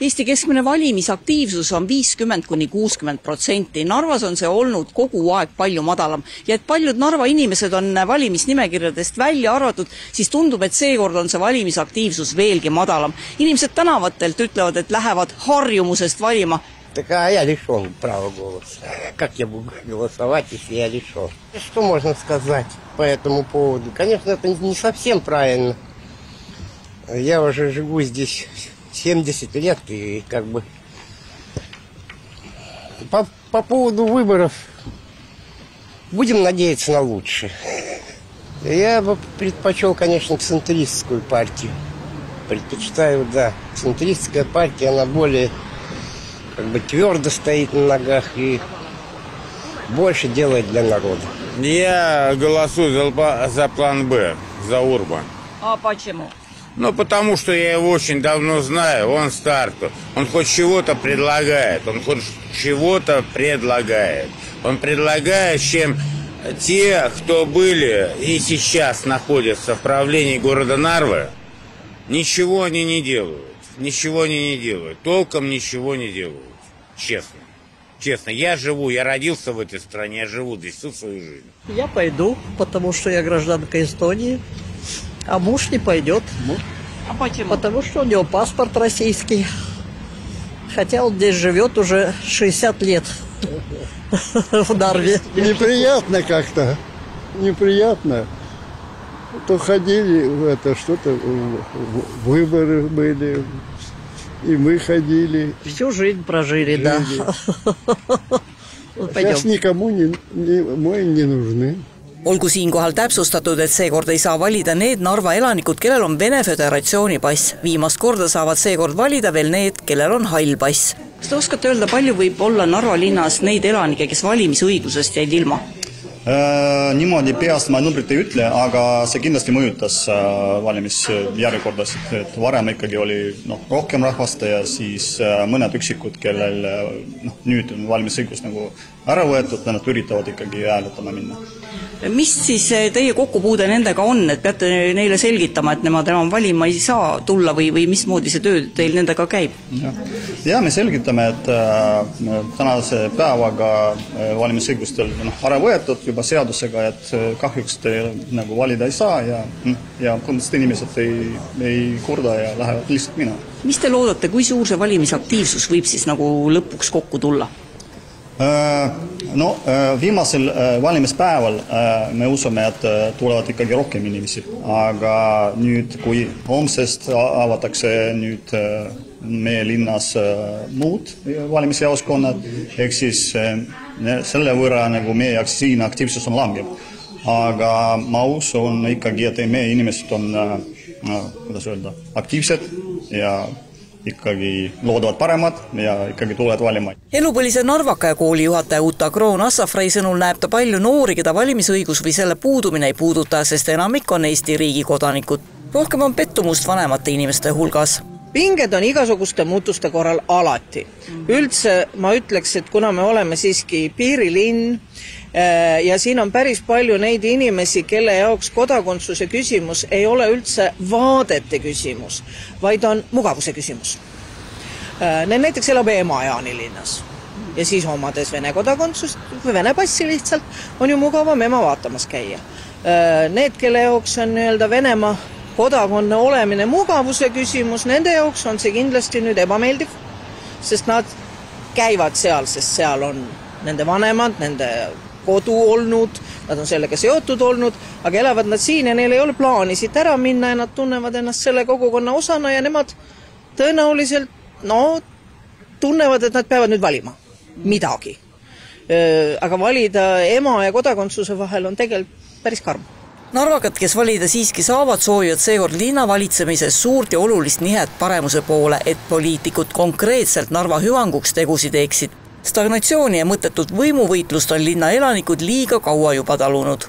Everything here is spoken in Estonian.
Eesti keskmine valimisaktiivsus on 50–60%. Narvas on see olnud kogu aeg palju madalam. Ja et paljud Narva inimesed on valimisnimekirjadest välja arvatud, siis tundub, et seekord on see valimisaktiivsus veelgi madalam. Inimesed tänavatelt ütlevad, et lähevad harjumusest valima. Так а я лишён права голоса. Как я буду голосовать, если я лишён? Что можно сказать по этому поводу? Конечно, это не совсем правильно. Я уже живу здесь 70 лет, и как бы по поводу выборов будем надеяться на лучшее. Я бы предпочел, конечно, центристскую партию. Предпочитаю, да. Центристская партия, она более как бы твердо стоит на ногах и больше делает для народа. Я голосую за план Б, за Урбан. А почему? Ну, потому что я его очень давно знаю, он старту. Он хоть чего-то предлагает, он предлагает, чем те, кто были и сейчас находятся в правлении города Нарвы, ничего они не делают. Толком ничего не делают. Честно. Я родился в этой стране, я живу здесь всю свою жизнь. Я пойду, потому что я гражданка Эстонии, а муж не пойдет. А почему? Потому что у него паспорт российский, хотя он здесь живет уже 60 лет в Нарве. Неприятно как-то, неприятно. То ходили в это, что-то, выборы были, и мы ходили. Всю жизнь прожили, да. Сейчас никому мы не нужны. Olgu siinkohal täpsustatud, et seekord ei saa valida need Narva elanikud, kellel on Vene Föderatsiooni pass. Viimast korda saavad seekord valida veel need, kellel on hall pass. Kas te oskate öelda, palju võib olla Narva linnas neid elanikke, kes valimisõigusest jäid ilma? Niimoodi peast ma numbrit ei ütle, aga see kindlasti mõjutas valimisjärjekordasid, et varem ikkagi oli rohkem rahvast ja siis mõned üksikud, kellel nüüd on valimisõigus nagu ära võetud, nad üritavad ikkagi hääletama minna. Mis siis teie kokkupuude nendega on, et peate neile selgitama, et nemad enam valima ei saa tulla või mismoodi see töö teil nendega käib? Ja me selgitame, et tänase päevaga valimisõigustel ära võetud juba seadusega, et kahjuks te nagu valida ei saa ja põhimõtteliselt inimesed ei kurda ja lähevad lihtsalt minema. Mis te loodate, kui suur see valimisaktiivsus võib siis nagu lõpuks kokku tulla? Viimasel valimispäeval me usume, et tulevad ikkagi rohkem inimesi, aga nüüd, kui homsest avatakse nüüd meie linnas muud valimisjaoskonnad, ehk siis selle võrra nagu meie siin aktiivsus on langeb. Aga ma usun ikkagi, et meie inimesed on aktiivsed ja ikkagi loodavad paremad ja ikkagi tulevad valima. Elupõlise Narvaka ja kooli juhataja Uta Kroon-Assafrei sõnul näeb ta palju noori, keda valimisõigus või selle puudumine ei puuduta, sest enamik on Eesti riigi kodanikud. Rohkem on pettumust vanemate inimeste hulgas. Pinged on igasuguste muutuste korral alati. Üldse ma ütleks, et kuna me oleme siiski piirilinn ja siin on päris palju neid inimesi, kelle jaoks kodakondsuse küsimus ei ole üldse vaadete küsimus, vaid on mugavuse küsimus. Näiteks elab ema Jaanilinnas ja siis omades Vene kodakondsust või Vene passi lihtsalt on ju mugavam ema vaatamas käia. Need, kelle jaoks on Venemaa kodakonna olemine mugavuse küsimus, nende jaoks on see kindlasti nüüd ebameeldiv, sest nad käivad seal, sest seal on nende vanemad, nende kodu olnud, nad on sellega seotud olnud, aga elavad nad siin ja neil ei ole plaani siit ära minna ja nad tunnevad ennast selle kogukonna osana ja nemad tõenäoliselt tunnevad, et nad peavad nüüd valima midagi. Aga valida ema ja kodakondsuse vahel on tegelikult päris karm. Narvakad, kes valida siiski saavad, soovivad seekord linna valitsemises suurt ja olulist nihet paremuse poole, et poliitikud konkreetselt Narva hüvanguks tegusid teeksid. Stagnatsiooni ja mõttetut võimuvõitlust on linna elanikud liiga kaua juba talunud.